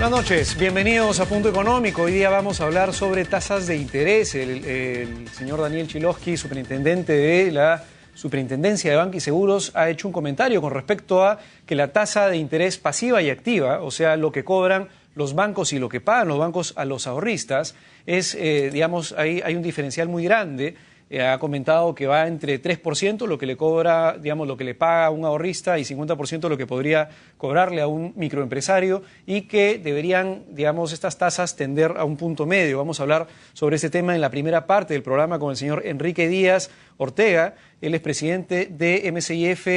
Buenas noches, bienvenidos a Punto Económico. Hoy día vamos a hablar sobre tasas de interés. El señor Daniel Chilosky, superintendente de la Superintendencia de Banca y Seguros, ha hecho un comentario con respecto a que la tasa de interés pasiva y activa, o sea, lo que cobran los bancos y lo que pagan los bancos a los ahorristas, es, digamos, hay un diferencial muy grande. Ha comentado que va entre 3% lo que le cobra, digamos, lo que le paga a un ahorrista y 50% lo que podría cobrarle a un microempresario, y que deberían, digamos, estas tasas tender a un punto medio. Vamos a hablar sobre este tema en la primera parte del programa con el señor Enrique Díaz Ortega. Él es presidente de MSIF,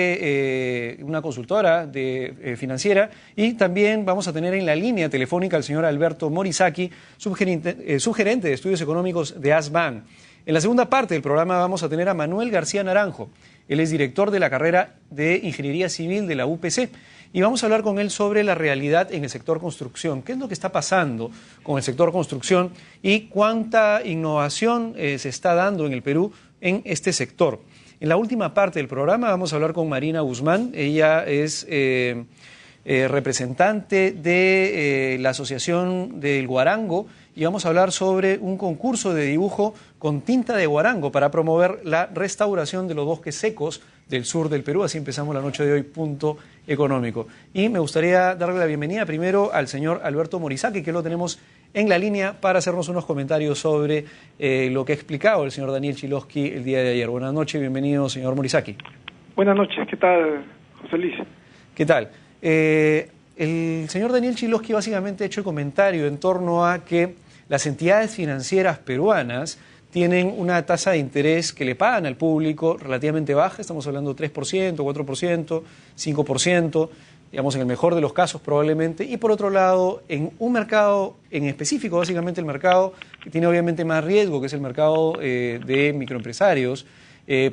una consultora financiera, y también vamos a tener en la línea telefónica al señor Alberto Morisaki, subgerente de estudios económicos de Asban. En la segunda parte del programa vamos a tener a Manuel García Naranjo. Él es director de la carrera de Ingeniería Civil de la UPC, y vamos a hablar con él sobre la realidad en el sector construcción. ¿Qué es lo que está pasando con el sector construcción y cuánta innovación se está dando en el Perú en este sector? En la última parte del programa vamos a hablar con Marina Guzmán. Ella es representante de la Asociación del Guarango, y vamos a hablar sobre un concurso de dibujo con tinta de guarango para promover la restauración de los bosques secos del sur del Perú. Así empezamos la noche de hoy, Punto Económico. Y me gustaría darle la bienvenida primero al señor Alberto Morisaki, que lo tenemos en la línea para hacernos unos comentarios sobre lo que ha explicado el señor Daniel Chilosky el día de ayer. Buenas noches, bienvenido, señor Morisaki. Buenas noches, ¿qué tal, José Luis? ¿Qué tal? El señor Daniel Chilosky básicamente ha hecho el comentario en torno a que las entidades financieras peruanas tienen una tasa de interés que le pagan al público relativamente baja. Estamos hablando de 3%, 4%, 5%, digamos en el mejor de los casos probablemente. Y por otro lado, en un mercado en específico, básicamente el mercado que tiene obviamente más riesgo, que es el mercado de microempresarios,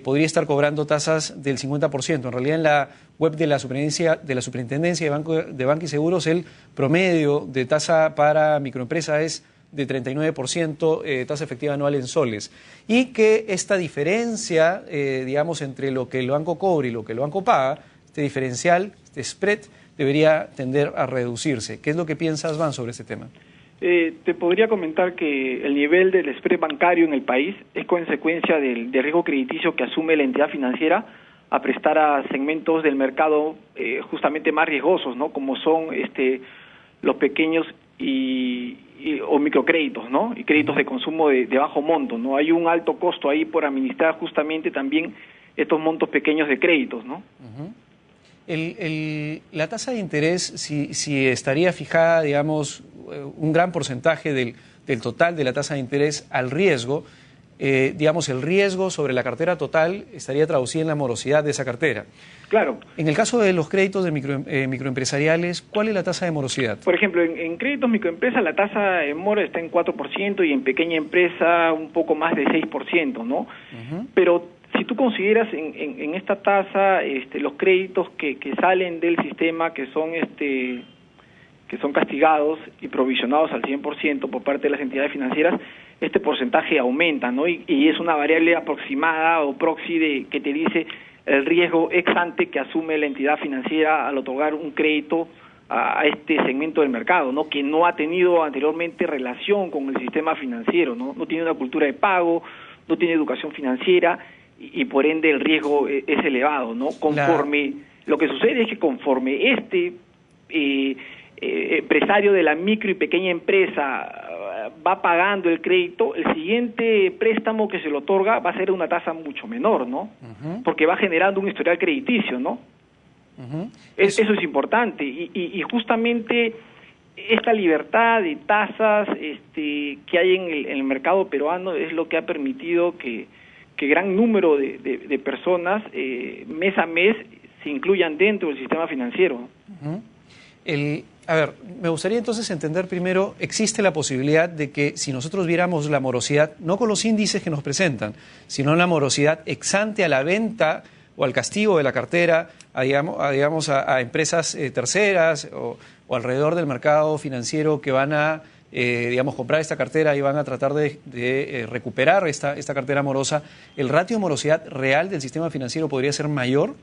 podría estar cobrando tasas del 50%. En realidad, en la web de la Superintendencia de Banca y Seguros, el promedio de tasa para microempresa es de 39%, tasa efectiva anual en soles. Y que esta diferencia, digamos, entre lo que el banco cobra y lo que el banco paga, este diferencial, este spread, debería tender a reducirse. ¿Qué es lo que piensas, Van, sobre este tema? Te podría comentar que el nivel del spread bancario en el país es consecuencia del riesgo crediticio que asume la entidad financiera a prestar a segmentos del mercado justamente más riesgosos, ¿no? Como son los pequeños o microcréditos, ¿no? Y créditos de consumo de bajo monto, ¿no? Hay un alto costo ahí por administrar justamente también estos montos pequeños de créditos, ¿no? La tasa de interés, si estaría fijada, digamos, un gran porcentaje del total de la tasa de interés al riesgo, digamos, el riesgo sobre la cartera total estaría traducida en la morosidad de esa cartera. Claro. En el caso de los créditos de microempresariales, ¿cuál es la tasa de morosidad? Por ejemplo, en créditos microempresas la tasa de mora está en 4% y en pequeña empresa un poco más de 6%, ¿no? Pero si tú consideras en esta tasa los créditos que salen del sistema, que son castigados y provisionados al 100% por parte de las entidades financieras, este porcentaje aumenta, ¿no? Y es una variable aproximada o proxy que te dice el riesgo ex ante que asume la entidad financiera al otorgar un crédito a este segmento del mercado, ¿no? Que no ha tenido anteriormente relación con el sistema financiero, ¿no? No tiene una cultura de pago, no tiene educación financiera y por ende el riesgo es elevado, ¿no? Lo que sucede es que conforme empresario de la micro y pequeña empresa va pagando el crédito, el siguiente préstamo que se le otorga va a ser una tasa mucho menor, ¿no? Porque va generando un historial crediticio, ¿no? Eso es importante y justamente esta libertad de tasas que hay en el mercado peruano es lo que ha permitido que gran número de personas mes a mes se incluyan dentro del sistema financiero. A ver, me gustaría entonces entender primero, existe la posibilidad de que si nosotros viéramos la morosidad, no con los índices que nos presentan, sino la morosidad ex ante a la venta o al castigo de la cartera a empresas terceras o alrededor del mercado financiero que van a comprar esta cartera y van a tratar de recuperar esta cartera morosa, ¿el ratio de morosidad real del sistema financiero podría ser mayor?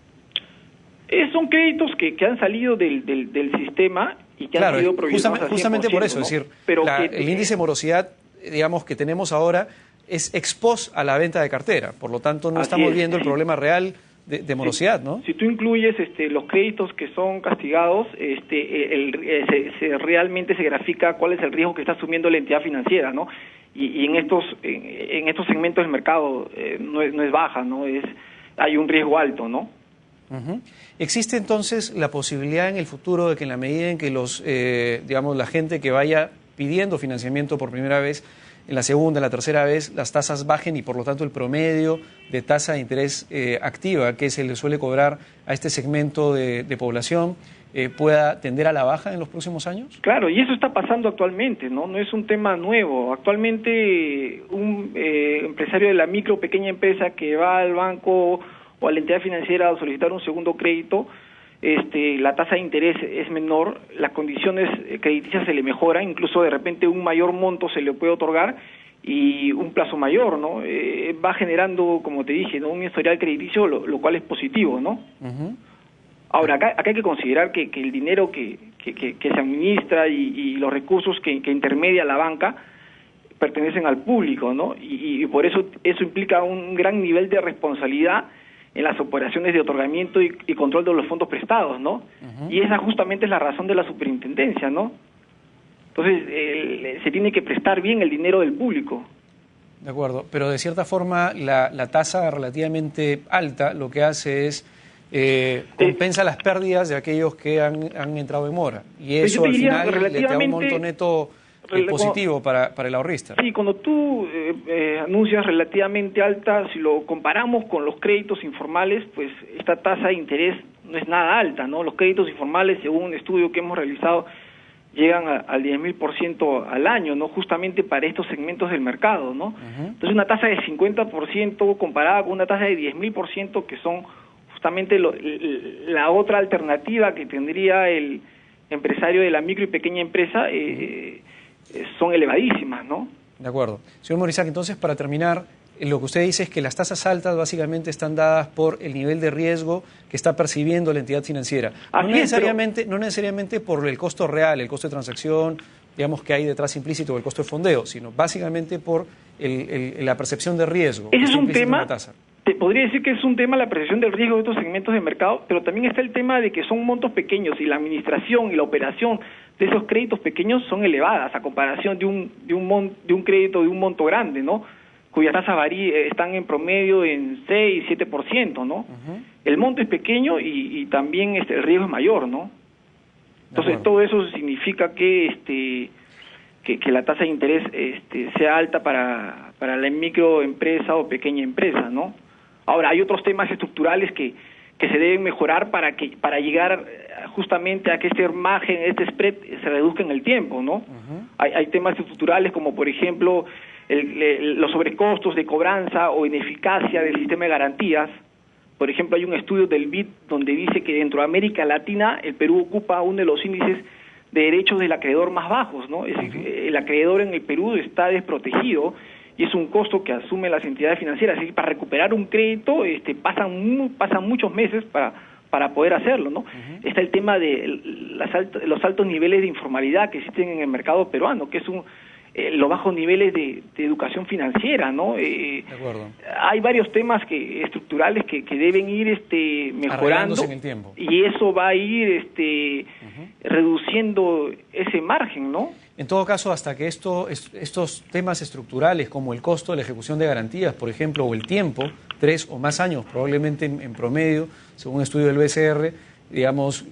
Son créditos que han salido del sistema y que han sido provisionados justamente por eso, ¿no? es decir, pero el índice de morosidad, digamos, que tenemos ahora es ex post a la venta de cartera, por lo tanto no estamos viendo el problema real de morosidad, ¿no? Si tú incluyes los créditos que son castigados, realmente se grafica cuál es el riesgo que está asumiendo la entidad financiera, ¿no? Y en estos segmentos del mercado no es baja, ¿no? Hay un riesgo alto, ¿no? ¿Existe entonces la posibilidad en el futuro de que en la medida en que la gente que vaya pidiendo financiamiento por primera vez, en la segunda, en la tercera vez, las tasas bajen y por lo tanto el promedio de tasa de interés activa que se le suele cobrar a este segmento de población pueda tender a la baja en los próximos años? Claro, y eso está pasando actualmente, ¿no? No es un tema nuevo. Actualmente un empresario de la micro o pequeña empresa que va al banco o a la entidad financiera a solicitar un segundo crédito, la tasa de interés es menor, las condiciones crediticias se le mejoran, incluso de repente un mayor monto se le puede otorgar y un plazo mayor, ¿no? Va generando, como te dije, ¿no? Un historial crediticio, lo cual es positivo, ¿no? Ahora, acá hay que considerar que el dinero que se administra y los recursos que intermedia la banca pertenecen al público, ¿no? Y por eso implica un gran nivel de responsabilidad en las operaciones de otorgamiento y control de los fondos prestados, ¿no? Y esa justamente es la razón de la superintendencia, ¿no? Entonces, se tiene que prestar bien el dinero del público. De acuerdo, pero de cierta forma la tasa relativamente alta lo que hace es compensa las pérdidas de aquellos que han entrado en mora. Y eso al final le da un monto neto positivo para el ahorrista. Sí, cuando tú anuncias relativamente alta, si lo comparamos con los créditos informales, pues esta tasa de interés no es nada alta, ¿no? Los créditos informales, según un estudio que hemos realizado, llegan al 10.000% al año, ¿no? Justamente para estos segmentos del mercado, ¿no? Entonces una tasa de 50% comparada con una tasa de 10.000%, que son justamente la otra alternativa que tendría el empresario de la micro y pequeña empresa, son elevadísimas, ¿no? De acuerdo. Señor Morizak, entonces, para terminar, lo que usted dice es que las tasas altas básicamente están dadas por el nivel de riesgo que está percibiendo la entidad financiera. No necesariamente por el costo real, el costo de transacción, digamos, que hay detrás implícito, o el costo de fondeo, sino básicamente por la percepción de riesgo. Ese es un tema. Te podría decir que es un tema la percepción del riesgo de estos segmentos de mercado, pero también está el tema de que son montos pequeños y la administración y la operación de esos créditos pequeños son elevadas a comparación de un crédito de un monto grande, ¿no? Cuyas tasas están en promedio en 6, 7%, ¿no? El monto es pequeño y también el riesgo es mayor, ¿no? Entonces todo eso significa que la tasa de interés sea alta para la microempresa o pequeña empresa, ¿no? Ahora, hay otros temas estructurales que se deben mejorar para llegar justamente a que este margen, este spread se reduzca en el tiempo, ¿no? Hay temas estructurales como, por ejemplo, los sobrecostos de cobranza o ineficacia del sistema de garantías. Por ejemplo, hay un estudio del BID donde dice que dentro de América Latina el Perú ocupa uno de los índices de derechos del acreedor más bajos, ¿no? Es decir, el acreedor en el Perú está desprotegido y es un costo que asumen las entidades financieras. Es decir, para recuperar un crédito pasan muchos meses para poder hacerlo, ¿no? Está el tema de los altos niveles de informalidad que existen en el mercado peruano, que es los bajos niveles de educación financiera, ¿no? De acuerdo. Hay varios temas estructurales que deben ir mejorando en el tiempo. Y eso va a ir reduciendo ese margen, ¿no? En todo caso, hasta que estos temas estructurales como el costo de la ejecución de garantías, por ejemplo, o el tiempo, 3 o más años probablemente en promedio, según un estudio del BCR, digamos,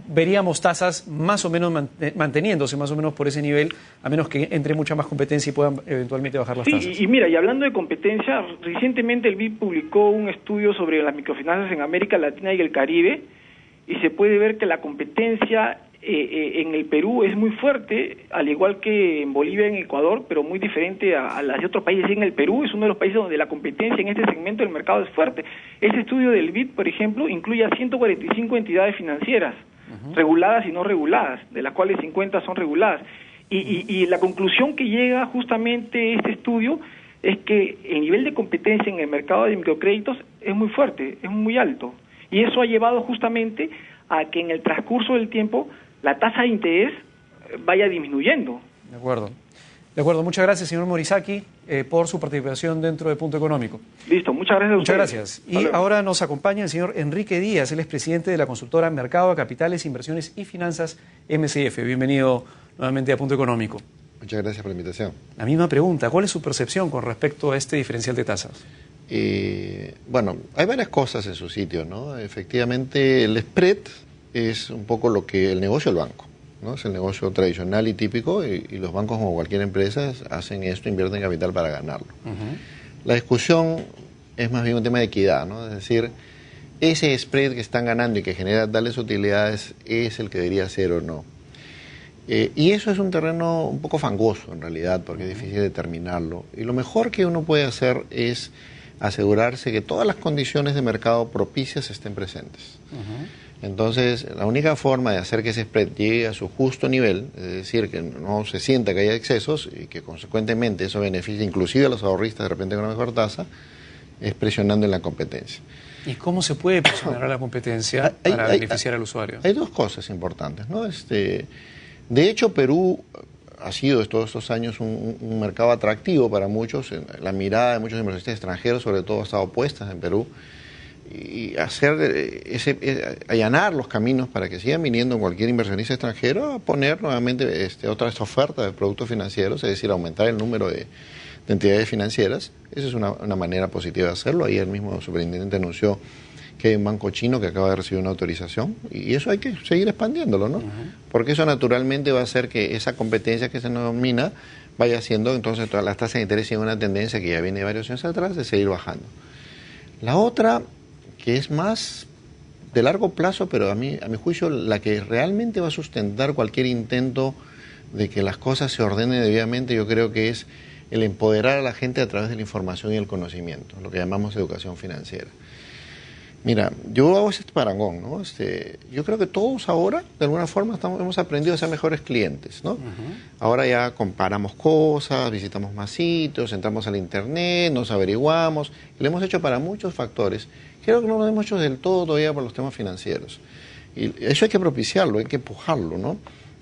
veríamos tasas más o menos manteniéndose más o menos por ese nivel, a menos que entre mucha más competencia y puedan eventualmente bajar las tasas. Y mira, y hablando de competencia, recientemente el BID publicó un estudio sobre las microfinanzas en América Latina y el Caribe, y se puede ver que la competencia en el Perú es muy fuerte, al igual que en Bolivia y en Ecuador, pero muy diferente a las de otros países. En el Perú es uno de los países donde la competencia en este segmento del mercado es fuerte. Este estudio del BID, por ejemplo, incluye a 145 entidades financieras, reguladas y no reguladas, de las cuales 50 son reguladas. Y la conclusión que llega justamente este estudio es que el nivel de competencia en el mercado de microcréditos es muy fuerte, es muy alto. Y eso ha llevado justamente a que en el transcurso del tiempo la tasa de interés vaya disminuyendo. De acuerdo. De acuerdo, muchas gracias, señor Morizaki, por su participación dentro de Punto Económico. Listo, muchas gracias a ustedes. Muchas gracias. Y ahora nos acompaña el señor Enrique Díaz, él es presidente de la consultora Mercado de Capitales, Inversiones y Finanzas, MCF. Bienvenido nuevamente a Punto Económico. Muchas gracias por la invitación. La misma pregunta, ¿cuál es su percepción con respecto a este diferencial de tasas? Bueno, hay varias cosas en su sitio, ¿no? Efectivamente, el spread es un poco lo que el negocio del banco, ¿no? Es el negocio tradicional y típico, y los bancos, como cualquier empresa, hacen esto, invierten capital para ganarlo. La discusión es más bien un tema de equidad, ¿no? Es decir, ese spread que están ganando y que genera tales utilidades es el que debería ser o no. Y eso es un terreno un poco fangoso en realidad, porque es difícil determinarlo. Y lo mejor que uno puede hacer es asegurarse que todas las condiciones de mercado propicias estén presentes. Entonces, la única forma de hacer que ese spread llegue a su justo nivel, es decir, que no se sienta que haya excesos y que consecuentemente eso beneficie inclusive a los ahorristas de repente con una mejor tasa, es presionando en la competencia. ¿Y cómo se puede presionar a la competencia para beneficiar al usuario? Hay dos cosas importantes, ¿no? De hecho, Perú ha sido todos estos años un mercado atractivo para muchos. La mirada de muchos inversionistas extranjeros, sobre todo, ha estado puesta en Perú. Y allanar los caminos para que sigan viniendo cualquier inversionista extranjero a poner nuevamente otras ofertas de productos financieros, es decir, aumentar el número de entidades financieras. Esa es una manera positiva de hacerlo. Ayer mismo el superintendente anunció que hay un banco chino que acaba de recibir una autorización, y eso hay que seguir expandiéndolo, ¿no? Porque eso naturalmente va a hacer que esa competencia que se denomina vaya haciendo, entonces todas las tasas de interés siguen una tendencia que ya viene de varios años atrás de seguir bajando. La otra, que es más de largo plazo, pero a mi juicio la que realmente va a sustentar cualquier intento de que las cosas se ordenen debidamente, yo creo que es el empoderar a la gente a través de la información y el conocimiento, lo que llamamos educación financiera. Mira, yo hago este parangón, ¿no? Yo creo que todos ahora, de alguna forma, hemos aprendido a ser mejores clientes, ¿no? Ahora ya comparamos cosas, visitamos más sitios, entramos al internet, nos averiguamos, y lo hemos hecho para muchos factores. Creo que no lo hemos hecho del todo todavía por los temas financieros. Y eso hay que propiciarlo, hay que empujarlo, ¿no?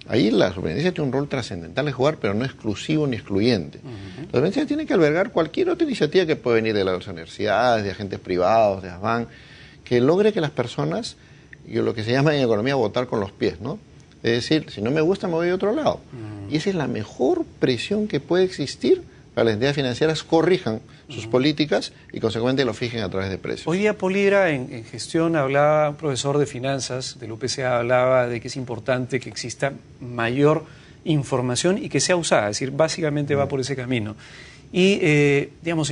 Ahí la superintendencia tiene un rol trascendental de jugar, pero no exclusivo ni excluyente. La superintendencia tiene que albergar cualquier otra iniciativa que pueda venir de las universidades, de agentes privados, de ASBAN, que logre que las personas, lo que se llama en economía votar con los pies, ¿no? Es decir, si no me gusta me voy a otro lado. Y esa es la mejor presión que puede existir para que las entidades financieras corrijan sus políticas y consecuentemente lo fijen a través de precios. Hoy día Polibra en gestión hablaba, un profesor de finanzas del UPCA hablaba de que es importante que exista mayor información y que sea usada, es decir, básicamente va por ese camino. Y, digamos,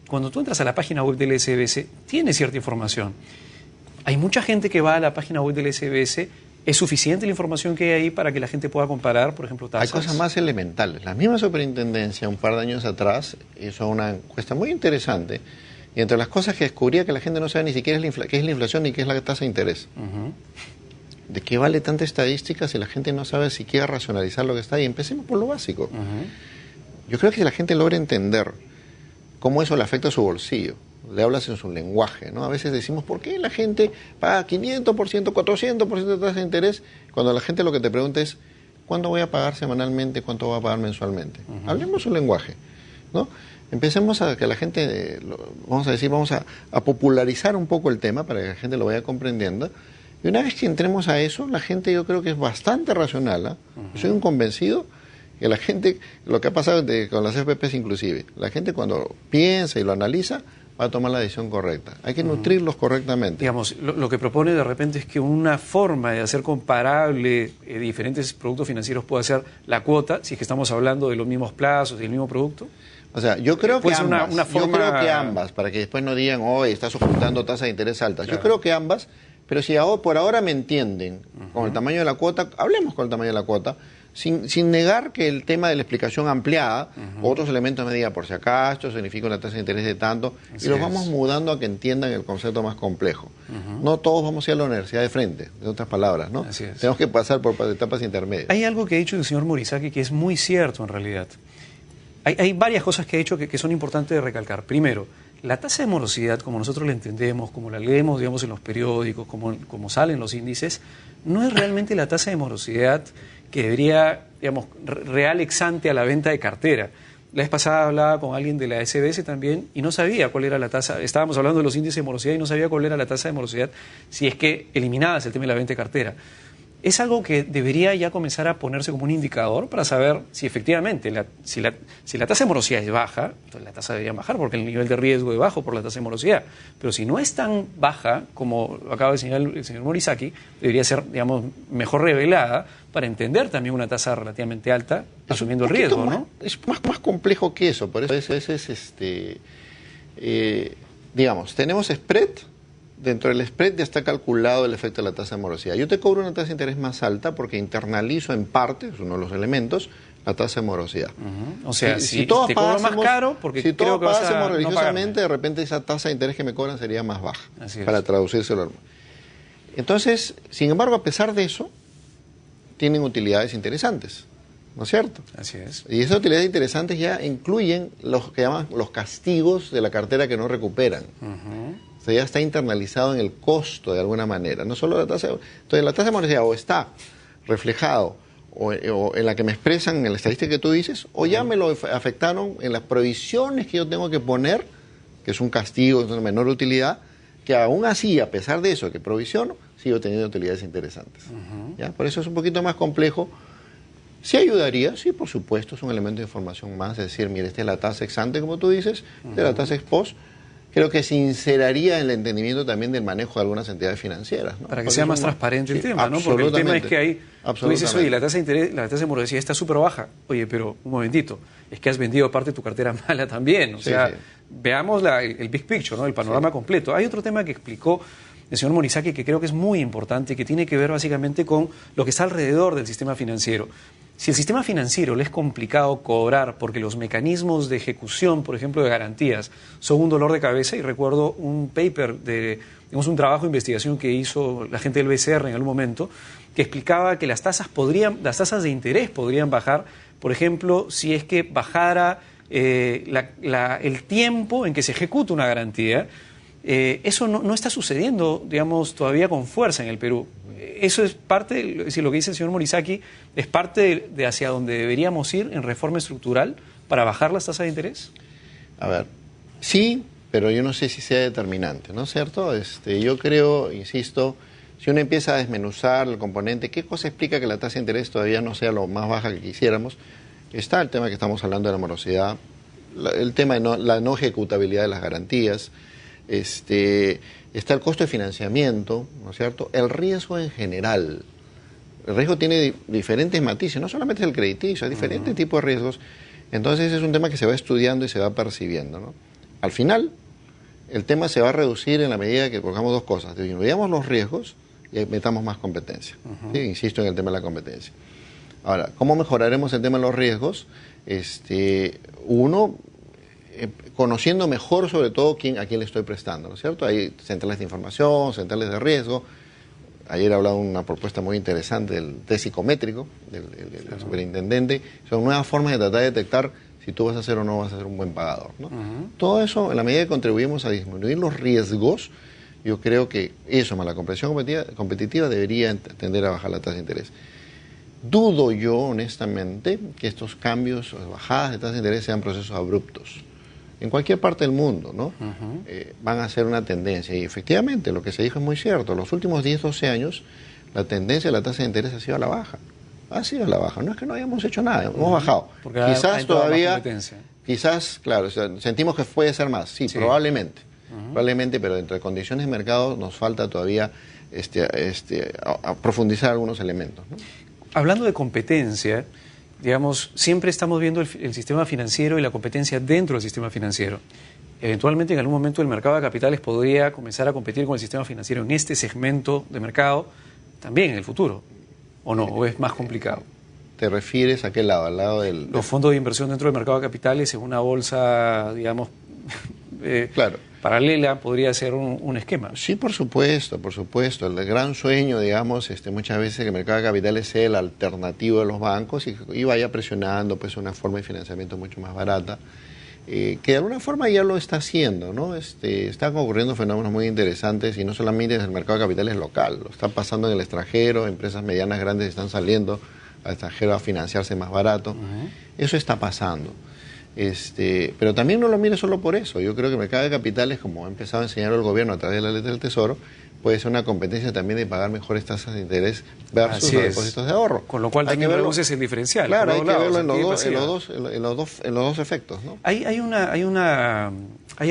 cuando tú entras a la página web del SBS, tiene cierta información. Hay mucha gente que va a la página web del SBS. ¿Es suficiente la información que hay ahí para que la gente pueda comparar, por ejemplo, tasas? Hay cosas más elementales. La misma superintendencia, un par de años atrás, hizo una encuesta muy interesante, y entre las cosas que descubría que la gente no sabe ni siquiera qué es la inflación ni qué es la tasa de interés. ¿De qué vale tanta estadística si la gente no sabe siquiera racionalizar lo que está ahí? Empecemos por lo básico. Yo creo que si la gente logra entender cómo eso le afecta a su bolsillo, le hablas en su lenguaje, ¿no? A veces decimos, ¿por qué la gente paga 500%, 400% de tasa de interés? Cuando la gente lo que te pregunta es, ¿cuánto voy a pagar semanalmente? ¿Cuánto voy a pagar mensualmente? Hablemos su lenguaje, ¿no? Empecemos a que la gente, vamos a popularizar un poco el tema para que la gente lo vaya comprendiendo. Y una vez que entremos a eso, la gente yo creo que es bastante racional, Soy un convencido que la gente, lo que ha pasado con las FPPs inclusive, la gente cuando piensa y lo analiza, va a tomar la decisión correcta. Hay que nutrirlos correctamente. Digamos, lo que propone de repente es que una forma de hacer comparable diferentes productos financieros pueda ser la cuota, si es que estamos hablando de los mismos plazos y el mismo producto. O sea, yo creo que ambas. Una forma... Yo creo que ambas, para que después no digan, estás ocultando tasas de interés altas. Claro. Yo creo que ambas, pero si por ahora me entienden con el tamaño de la cuota, hablemos con el tamaño de la cuota, sin negar que el tema de la explicación ampliada, otros elementos me digan, por si acaso, esto significa una tasa de interés de tanto, y los vamos mudando a que entiendan el concepto más complejo. No todos vamos a ir a la universidad de frente, de otras palabras, ¿no? Tenemos que pasar por etapas intermedias. Hay algo que ha dicho el señor Morizaki que es muy cierto en realidad. Hay varias cosas que ha dicho que son importantes de recalcar. Primero, La tasa de morosidad, como nosotros la entendemos, como la leemos, digamos, en los periódicos, como salen los índices, no es realmente la tasa de morosidad que debería, digamos, real ex ante a la venta de cartera. La vez pasada hablaba con alguien de la SBS también y no sabía cuál era la tasa. Estábamos hablando de los índices de morosidad y no sabía cuál era la tasa de morosidad si es que eliminabas el tema de la venta de cartera. Es algo que debería ya comenzar a ponerse como un indicador para saber si efectivamente, si la tasa de morosidad es baja, entonces la tasa debería bajar porque el nivel de riesgo es bajo por la tasa de morosidad. Pero si no es tan baja como lo acaba de señalar el señor Morizaki, debería ser, digamos, mejor revelada para entender también una tasa relativamente alta, asumiendo el riesgo, ¿no? Es más complejo que eso, por eso es digamos, tenemos spread. Dentro del spread ya está calculado el efecto de la tasa de morosidad. Yo te cobro una tasa de interés más alta porque internalizo en parte, es uno de los elementos, la tasa de morosidad. O sea, si todos te cobro más caro, porque si creo todos que vas a pagásemos no religiosamente, pagarme. de repente esa tasa de interés que me cobran sería más baja, Así es. para traducírselo. Entonces, sin embargo, a pesar de eso, tienen utilidades interesantes, ¿no es cierto? Así es. Y esas utilidades interesantes ya incluyen los que llaman los castigos de la cartera que no recuperan. O sea, ya está internalizado en el costo de alguna manera, no solo la tasa. Entonces, la tasa de morosidad o está reflejado o en la que me expresan en la estadística que tú dices, o ya me lo afectaron en las provisiones que yo tengo que poner, que es un castigo de una menor utilidad, que aún así, a pesar de eso que provisiono, sigo teniendo utilidades interesantes. ¿Ya? Por eso es un poquito más complejo. Sí ayudaría, sí, por supuesto, es un elemento de información más, es decir, mire, esta es la tasa ex ante, como tú dices, de la tasa ex post. Creo que sinceraría en el entendimiento también del manejo de algunas entidades financieras, ¿no? Para que sea más transparente el tema, ¿no? Porque el tema es que ahí tú dices, oye, la tasa de interés, la tasa de morosidad está súper baja. Oye, pero un momentito, es que has vendido parte de tu cartera mala también. O sea, veamos el big picture, ¿no? El panorama completo. Hay otro tema que explicó el señor Morizaki que creo que es muy importante, que tiene que ver básicamente con lo que está alrededor del sistema financiero. Si el sistema financiero le es complicado cobrar porque los mecanismos de ejecución, por ejemplo, de garantías, son un dolor de cabeza, y recuerdo un paper, digamos, un trabajo de investigación que hizo la gente del BCR en algún momento, que explicaba que las tasas de interés podrían bajar, por ejemplo, si es que bajara el tiempo en que se ejecuta una garantía. Eso no está sucediendo, digamos, todavía con fuerza en el Perú. Eso es parte, es decir, lo que dice el señor Morizaki, es parte de hacia donde deberíamos ir en reforma estructural para bajar las tasas de interés. A ver, sí, pero yo no sé si sea determinante, ¿no es cierto? Yo creo, insisto, si uno empieza a desmenuzar el componente, ¿qué cosa explica que la tasa de interés todavía no sea lo más baja que quisiéramos? Está el tema que estamos hablando de la morosidad, el tema de la no ejecutabilidad de las garantías, está el costo de financiamiento, ¿no es cierto? El riesgo en general. El riesgo tiene diferentes matices, no solamente es el crediticio, hay diferentes tipos de riesgos. Entonces es un tema que se va estudiando y se va percibiendo, ¿no? Al final, el tema se va a reducir en la medida que colgamos dos cosas: disminuyamos los riesgos y metamos más competencia. ¿Sí? Insisto en el tema de la competencia. Ahora, ¿cómo mejoraremos el tema de los riesgos? Conociendo mejor sobre todo a quién le estoy prestando, ¿no es cierto? Hay centrales de información, centrales de riesgo. Ayer hablaba de una propuesta muy interesante del test psicométrico del superintendente. Son nuevas formas de tratar de detectar si tú vas a ser o no vas a ser un buen pagador, ¿no? Todo eso, en la medida que contribuimos a disminuir los riesgos, yo creo que eso, más la comprensión competitiva, debería tender a bajar la tasa de interés. Dudo yo, honestamente, que estos cambios o bajadas de tasas de interés sean procesos abruptos. En cualquier parte del mundo, ¿no? Van a ser una tendencia. Y efectivamente, lo que se dijo es muy cierto. Los últimos 10, 12 años, la tendencia de la tasa de interés ha sido a la baja. Ha sido a la baja. No es que no hayamos hecho nada, hemos bajado. Porque quizás todavía, quizás, claro, sentimos que puede ser más. Sí, probablemente. Probablemente, pero dentro de condiciones de mercado nos falta todavía a profundizar algunos elementos, ¿no? Hablando de competencia, digamos, siempre estamos viendo el sistema financiero y la competencia dentro del sistema financiero. Eventualmente, en algún momento, el mercado de capitales podría comenzar a competir con el sistema financiero en este segmento de mercado también en el futuro, ¿o no? ¿O es más complicado? ¿Te refieres a qué lado? ¿Al lado del...? Los fondos de inversión dentro del mercado de capitales en una bolsa, digamos, claro, paralela podría ser un esquema. Sí, por supuesto, por supuesto. El gran sueño, digamos, muchas veces que el mercado de capitales sea el alternativo de los bancos y vaya presionando pues una forma de financiamiento mucho más barata. que de alguna forma ya lo está haciendo, ¿no? Están ocurriendo fenómenos muy interesantes y no solamente en el mercado de capitales local, lo está pasando en el extranjero, empresas medianas grandes están saliendo al extranjero a financiarse más barato. Eso está pasando. Pero también no lo mire solo por eso. Yo creo que el mercado de capitales, como ha empezado a enseñar el gobierno a través de la ley del Tesoro, puede ser una competencia también de pagar mejores tasas de interés versus los depósitos de ahorro. Con lo cual también reduces el diferencial. Claro, hay que verlo en los dos efectos, ¿no? Hay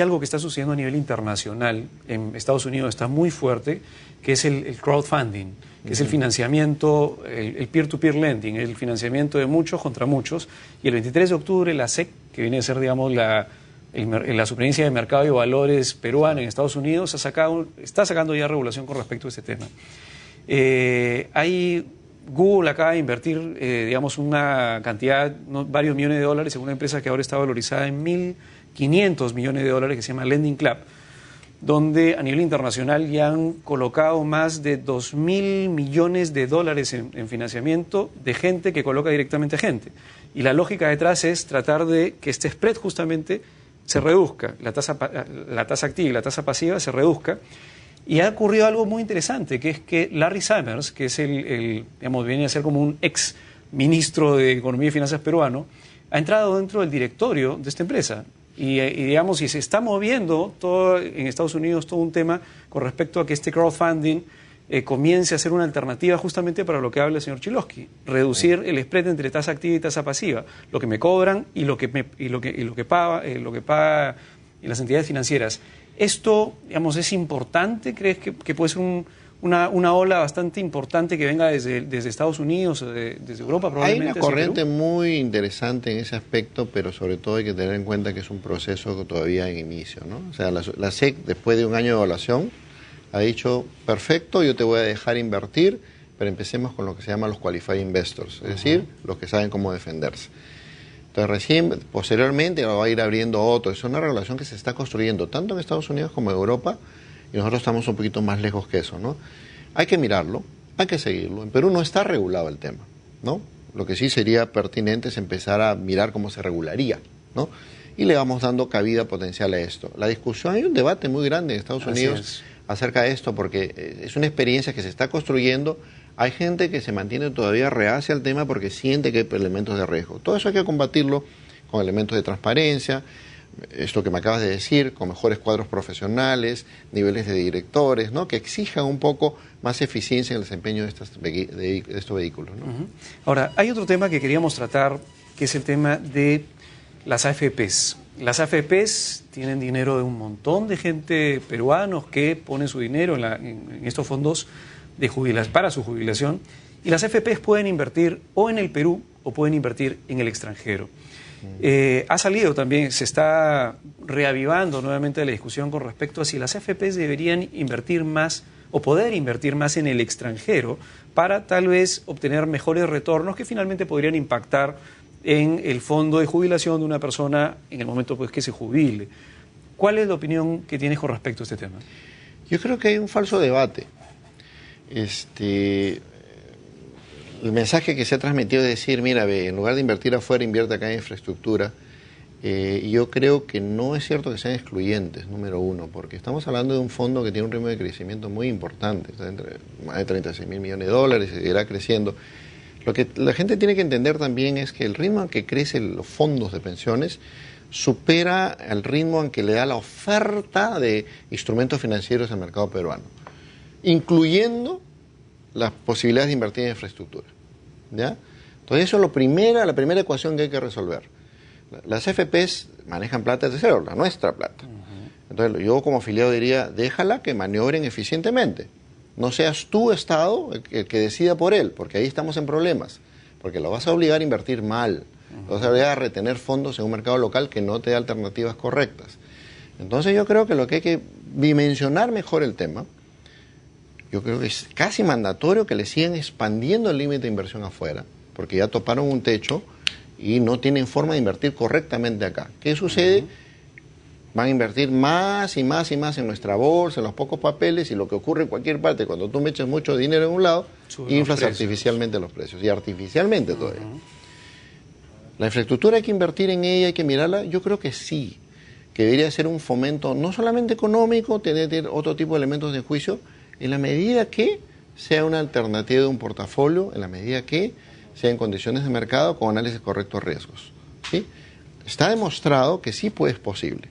algo que está sucediendo a nivel internacional. En Estados Unidos está muy fuerte, que es el crowdfunding, que es el financiamiento, el peer-to-peer lending, el financiamiento de muchos contra muchos. Y el 23 de octubre la SEC, que viene a ser, digamos, la Superintendencia de Mercado y Valores peruana en Estados Unidos, está sacando ya regulación con respecto a este tema. Google acaba de invertir, digamos, una cantidad, varios millones de dólares en una empresa que ahora está valorizada en 1.500 millones de dólares, que se llama Lending Club, donde a nivel internacional ya han colocado más de 2.000 millones de dólares en financiamiento de gente que coloca directamente a gente. Y la lógica detrás es tratar de que este spread justamente se reduzca, la tasa activa y la tasa pasiva se reduzca. Y ha ocurrido algo muy interesante, que es que Larry Summers, que es digamos, viene a ser como un ex ministro de Economía y Finanzas peruano, ha entrado dentro del directorio de esta empresa. Y digamos, si se está moviendo todo en Estados Unidos todo un tema con respecto a que este crowdfunding comience a ser una alternativa justamente para lo que habla el señor Chilosky, reducir el spread entre tasa activa y tasa pasiva, lo que me cobran y lo que paga en las entidades financieras. Esto, digamos, es importante. ¿Crees que puede ser una ola bastante importante que venga desde Estados Unidos o desde Europa probablemente? Hay una corriente muy interesante en ese aspecto, pero sobre todo hay que tener en cuenta que es un proceso todavía en inicio, ¿no? O sea, la SEC, después de un año de evaluación, ha dicho, perfecto, yo te voy a dejar invertir, pero empecemos con lo que se llama los qualified investors, es decir, los que saben cómo defenderse. Entonces recién, posteriormente, va a ir abriendo otro. Es una regulación que se está construyendo tanto en Estados Unidos como en Europa, y nosotros estamos un poquito más lejos que eso, ¿no? Hay que mirarlo, hay que seguirlo. En Perú no está regulado el tema, ¿no? Lo que sí sería pertinente es empezar a mirar cómo se regularía, ¿no? Y le vamos dando cabida potencial a esto. La discusión, hay un debate muy grande en Estados Unidos acerca de esto, porque es una experiencia que se está construyendo. Hay gente que se mantiene todavía reacia al tema porque siente que hay elementos de riesgo. Todo eso hay que combatirlo con elementos de transparencia, esto que me acabas de decir, con mejores cuadros profesionales, niveles de directores, ¿no? Que exijan un poco más eficiencia en el desempeño de estos vehículos, ¿no? Ahora, hay otro tema que queríamos tratar, que es el tema de las AFPs. Las AFPs tienen dinero de un montón de gente peruanos que ponen su dinero en estos fondos para su jubilación, y las AFPs pueden invertir o en el Perú o pueden invertir en el extranjero. Ha salido también, se está reavivando nuevamente la discusión con respecto a si las AFPs deberían invertir más o poder invertir más en el extranjero para tal vez obtener mejores retornos que finalmente podrían impactar en el fondo de jubilación de una persona en el momento pues, que se jubile. ¿Cuál es la opinión que tienes con respecto a este tema? Yo creo que hay un falso debate. El mensaje que se ha transmitido es decir, mira, en lugar de invertir afuera, invierte acá en infraestructura. Yo creo que no es cierto que sean excluyentes, número uno, porque estamos hablando de un fondo que tiene un ritmo de crecimiento muy importante, está entre más de 36 mil millones de dólares y seguirá creciendo. Lo que la gente tiene que entender también es que el ritmo en que crecen los fondos de pensiones supera el ritmo en que le da la oferta de instrumentos financieros al mercado peruano, incluyendo las posibilidades de invertir en infraestructura, ¿ya? Entonces eso es la primera ecuación que hay que resolver. Las FPs manejan plata desde cero, la nuestra plata. Entonces yo como afiliado diría, déjala que maniobren eficientemente. No seas tú, Estado, el que decida por él, porque ahí estamos en problemas. Porque lo vas a obligar a invertir mal, lo vas a obligar a retener fondos en un mercado local que no te da alternativas correctas. Entonces yo creo que lo que hay que dimensionar mejor el tema, yo creo que es casi mandatorio que le sigan expandiendo el límite de inversión afuera, porque ya toparon un techo y no tienen forma de invertir correctamente acá. ¿Qué sucede? Van a invertir más y más y más en nuestra bolsa, en los pocos papeles, y lo que ocurre en cualquier parte, cuando tú me echas mucho dinero en un lado, inflas artificialmente los precios, y artificialmente todavía. ¿La infraestructura hay que invertir en ella, hay que mirarla? Yo creo que sí, que debería ser un fomento no solamente económico, tener otro tipo de elementos de juicio, en la medida que sea una alternativa de un portafolio, en la medida que sea en condiciones de mercado con análisis correctos de riesgos. ¿Sí? Está demostrado que sí es posible.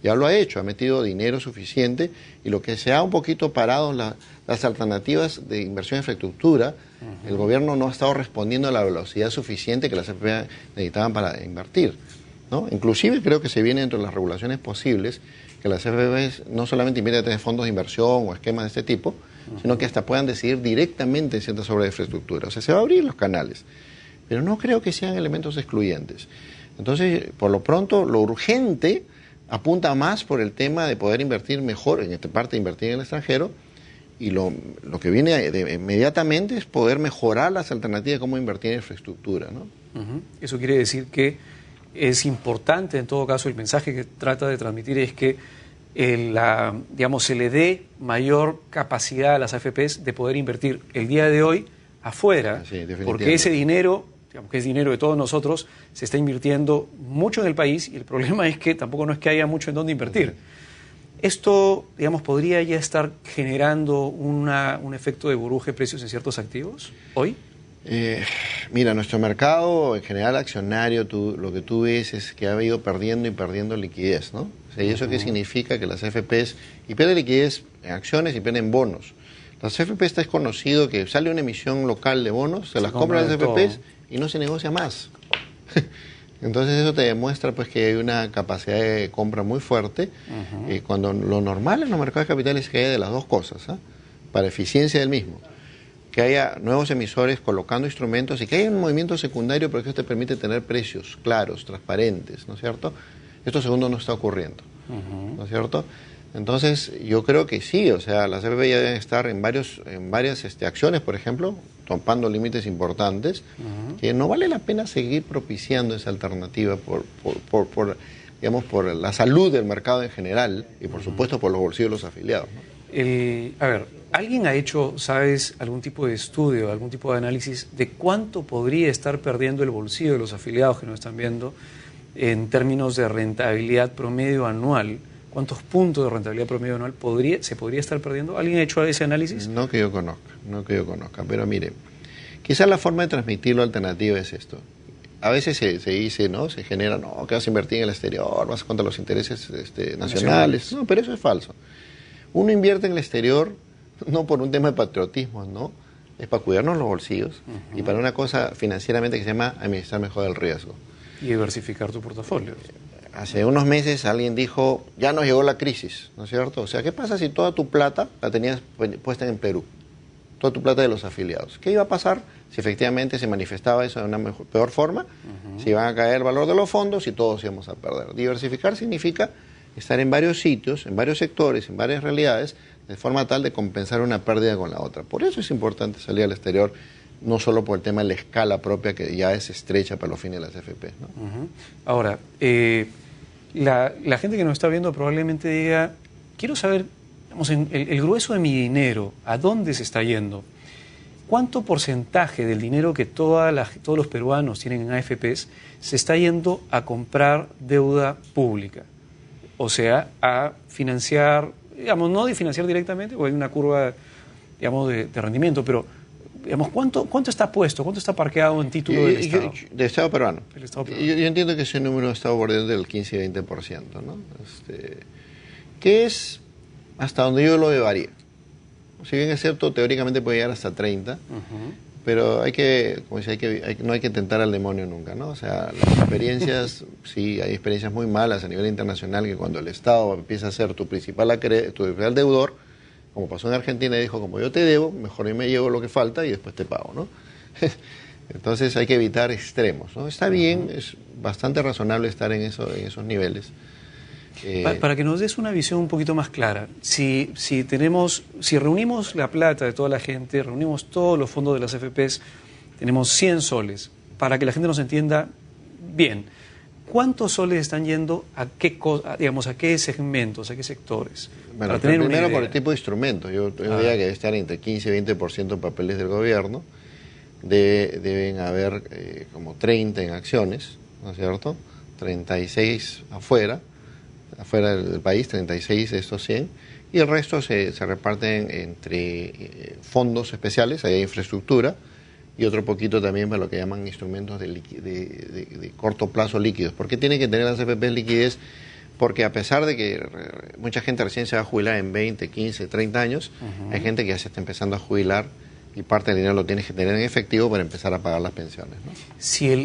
Ya lo ha hecho, ha metido dinero suficiente y lo que se ha un poquito parado las alternativas de inversión en infraestructura, el gobierno no ha estado respondiendo a la velocidad suficiente que las FP necesitaban para invertir, ¿no? Inclusive creo que se viene dentro de las regulaciones posibles que las FP no solamente invierten a tener fondos de inversión o esquemas de este tipo, sino que hasta puedan decidir directamente en ciertas obras de infraestructura. O sea, se va a abrir los canales, pero no creo que sean elementos excluyentes. Entonces, por lo pronto, lo urgente apunta más por el tema de poder invertir mejor, en esta parte de invertir en el extranjero, y lo que viene inmediatamente es poder mejorar las alternativas de cómo invertir en infraestructura, ¿no? Eso quiere decir que es importante, en todo caso, el mensaje que trata de transmitir es que digamos, se le dé mayor capacidad a las AFPs de poder invertir el día de hoy afuera, sí, porque ese dinero, digamos que es dinero de todos nosotros, se está invirtiendo mucho en el país y el problema es que tampoco no es que haya mucho en dónde invertir. ¿Esto, digamos, podría ya estar generando un efecto de burbuja de precios en ciertos activos hoy? Mira, nuestro mercado en general accionario, lo que tú ves es que ha ido perdiendo y perdiendo liquidez, ¿no? O sea, ¿y eso qué significa? Que las FPs, y pierden liquidez en acciones y pierden bonos. Las FPs es conocido que sale una emisión local de bonos, se las compran las FPs y no se negocia más. Entonces eso te demuestra pues que hay una capacidad de compra muy fuerte, cuando lo normal en los mercados de capitales es que haya de las dos cosas, ¿eh? Para eficiencia del mismo. Que haya nuevos emisores colocando instrumentos y que haya un movimiento secundario porque eso te permite tener precios claros, transparentes, ¿no es cierto? Esto segundo no está ocurriendo, ¿no es cierto? Entonces yo creo que sí, o sea, las FP ya deben estar en varias acciones, por ejemplo, topando límites importantes, que no vale la pena seguir propiciando esa alternativa digamos, por la salud del mercado en general y por supuesto por los bolsillos de los afiliados, ¿no? A ver, ¿alguien ha hecho, sabes, algún tipo de estudio, algún tipo de análisis de cuánto podría estar perdiendo el bolsillo de los afiliados que nos están viendo en términos de rentabilidad promedio anual? ¿Cuántos puntos de rentabilidad promedio anual se podría estar perdiendo? ¿Alguien ha hecho ese análisis? No que yo conozca, pero mire, quizás la forma de transmitirlo alternativa es esto. A veces se dice, ¿no? Se genera, no, que vas a invertir en el exterior, vas contra los intereses nacionales. No, pero eso es falso. Uno invierte en el exterior no por un tema de patriotismo, ¿no? Es para cuidarnos los bolsillos y para una cosa financieramente que se llama administrar mejor el riesgo. Y diversificar tu portafolio. Hace unos meses alguien dijo, ya nos llegó la crisis, ¿no es cierto? O sea, ¿qué pasa si toda tu plata la tenías puesta en Perú? Toda tu plata de los afiliados. ¿Qué iba a pasar si efectivamente se manifestaba eso de una peor forma? Si iban a caer el valor de los fondos y todos íbamos a perder. Diversificar significa estar en varios sitios, en varios sectores, en varias realidades, de forma tal de compensar una pérdida con la otra. Por eso es importante salir al exterior, no solo por el tema de la escala propia, que ya es estrecha para los fines de las FP, ¿no? Ahora, la gente que nos está viendo probablemente diga, quiero saber, digamos, el grueso de mi dinero, ¿a dónde se está yendo? ¿Cuánto porcentaje del dinero que todos los peruanos tienen en AFPs se está yendo a comprar deuda pública? O sea, a financiar, digamos, no de financiar directamente, porque hay una curva, digamos, de rendimiento, pero, digamos, ¿cuánto está puesto, cuánto está parqueado en título del Estado? Del Estado peruano. El Estado peruano. Yo entiendo que ese número está bordeando del 15 y 20%, ¿no? Que es hasta donde yo lo llevaría. Si bien es cierto, teóricamente puede llegar hasta 30%, pero hay que, como dice, no hay que tentar al demonio nunca, ¿no? O sea, las experiencias, sí, hay experiencias muy malas a nivel internacional que cuando el Estado empieza a ser tu principal deudor, como pasó en Argentina, dijo, como yo te debo, mejor yo me llevo lo que falta y después te pago, ¿no? Entonces hay que evitar extremos, ¿no? Está bien, es bastante razonable estar en esos niveles. Para que nos des una visión un poquito más clara, si reunimos la plata de toda la gente, reunimos todos los fondos de las FPs, tenemos 100 soles, para que la gente nos entienda bien, ¿cuántos soles están yendo a qué segmentos, a qué sectores? Bueno, para tener primero por el tipo de instrumento, yo diría que debe estar entre 15 y 20% en papeles del gobierno, deben haber como 30 en acciones, ¿no es cierto? 36 afuera del país, 36 de estos 100, y el resto se reparten entre fondos especiales, ahí hay infraestructura, y otro poquito también para lo que llaman instrumentos de corto plazo líquidos. ¿Por qué tienen que tener las AFPs liquidez? Porque a pesar de que mucha gente recién se va a jubilar en 20, 15, 30 años, hay gente que ya se está empezando a jubilar y parte del dinero lo tienes que tener en efectivo para empezar a pagar las pensiones, ¿no?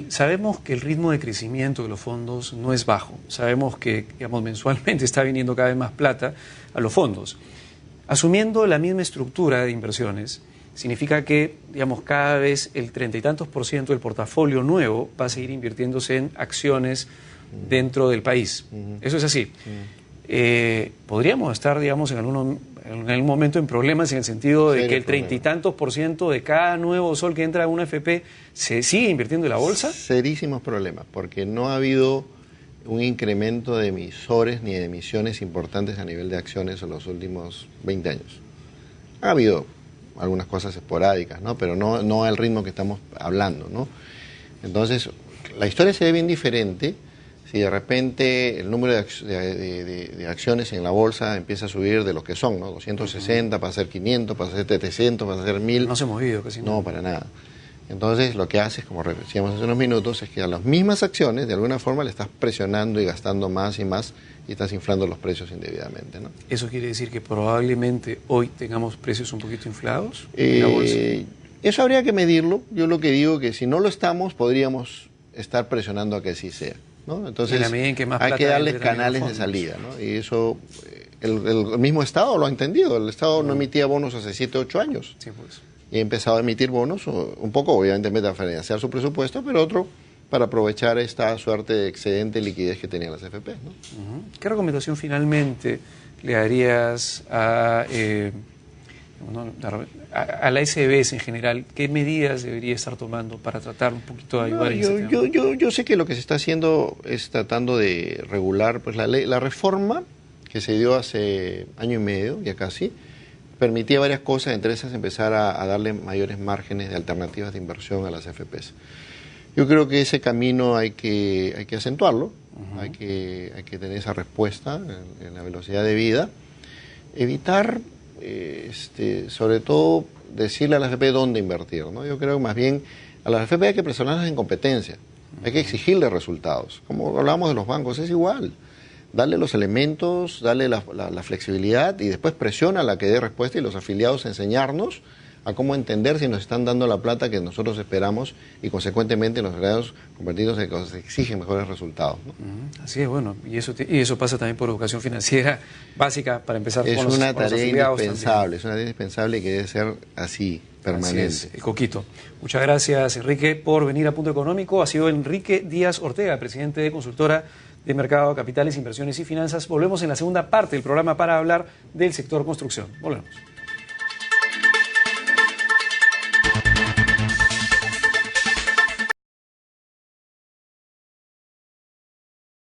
Sabemos que el ritmo de crecimiento de los fondos no es bajo, sabemos que, digamos, mensualmente está viniendo cada vez más plata a los fondos. Asumiendo la misma estructura de inversiones, significa que, digamos, cada vez el 30 y tantos % del portafolio nuevo va a seguir invirtiéndose en acciones dentro del país. Eso es así. Podríamos estar, digamos, en algún momento en problemas en el sentido de que el 30 y tantos % de cada nuevo sol que entra a una FP se sigue invirtiendo en la bolsa. Serísimos problemas, porque no ha habido un incremento de emisores ni de emisiones importantes a nivel de acciones en los últimos 20 años. Ha habido algunas cosas esporádicas, ¿no? Pero no al ritmo que estamos hablando, ¿no? Entonces, la historia se ve bien diferente si de repente el número de acciones en la bolsa empieza a subir de los que son, ¿no? 260, para ser 500, para ser 700, para ser 1000. No se ha movido casi. No, para nada. Entonces, lo que haces, como decíamos hace unos minutos, es que a las mismas acciones, de alguna forma, le estás presionando y gastando más y más, y estás inflando los precios indebidamente, ¿no? ¿Eso quiere decir que probablemente hoy tengamos precios un poquito inflados en la bolsa? Eso habría que medirlo. Yo lo que digo es que si no lo estamos, podríamos estar presionando a que sí sea, ¿no? Entonces, hay que darles canales de salida, ¿no? Y eso, el mismo Estado lo ha entendido. El Estado no emitía bonos hace 7, 8 años. Sí, pues. Y ha empezado a emitir bonos, un poco obviamente para financiar su presupuesto, pero otro para aprovechar esta suerte de excedente de liquidez que tenían las FP, ¿no? ¿Qué recomendación finalmente le darías a la SBS en general? ¿Qué medidas debería estar tomando para tratar un poquito de ayudar en ese tema? Yo sé que lo que se está haciendo es tratando de regular pues la reforma que se dio hace año y medio, ya casi, permitía varias cosas, entre esas empezar a darle mayores márgenes de alternativas de inversión a las FPs. Yo creo que ese camino hay que acentuarlo, hay que tener esa respuesta en la velocidad de vida, evitar, sobre todo, decirle a la FP dónde invertir, ¿no? Yo creo que más bien a las FP hay que presionarlas en competencia, hay que exigirle resultados. Como hablábamos de los bancos, es igual. Darle los elementos, darle la flexibilidad y después presiona a la que dé respuesta y los afiliados enseñarnos a cómo entender si nos están dando la plata que nosotros esperamos y consecuentemente los afiliados convertidos en que se exigen mejores resultados, ¿no? Así es, bueno, y eso pasa también por educación financiera básica para empezar con los afiliados. Es una tarea indispensable que debe ser así, permanente. Así es, el coquito. Muchas gracias, Enrique, por venir a Punto Económico. Ha sido Enrique Díaz Ortega, presidente de Consultora de Mercado, Capitales, Inversiones y Finanzas. Volvemos en la segunda parte del programa para hablar del sector construcción. Volvemos.